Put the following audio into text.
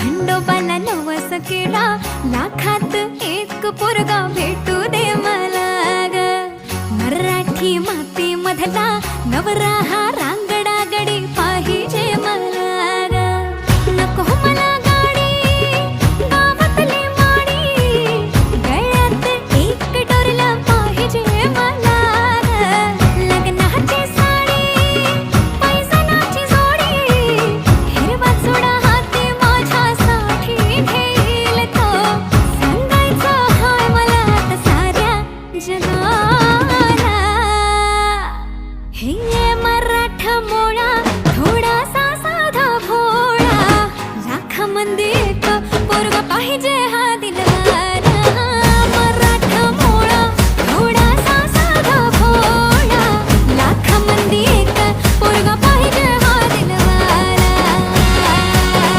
खंडोबाला नवस केला, लाखात एक पोरगा भेटू दे मला ग. मराठी माती मधला नवरा हा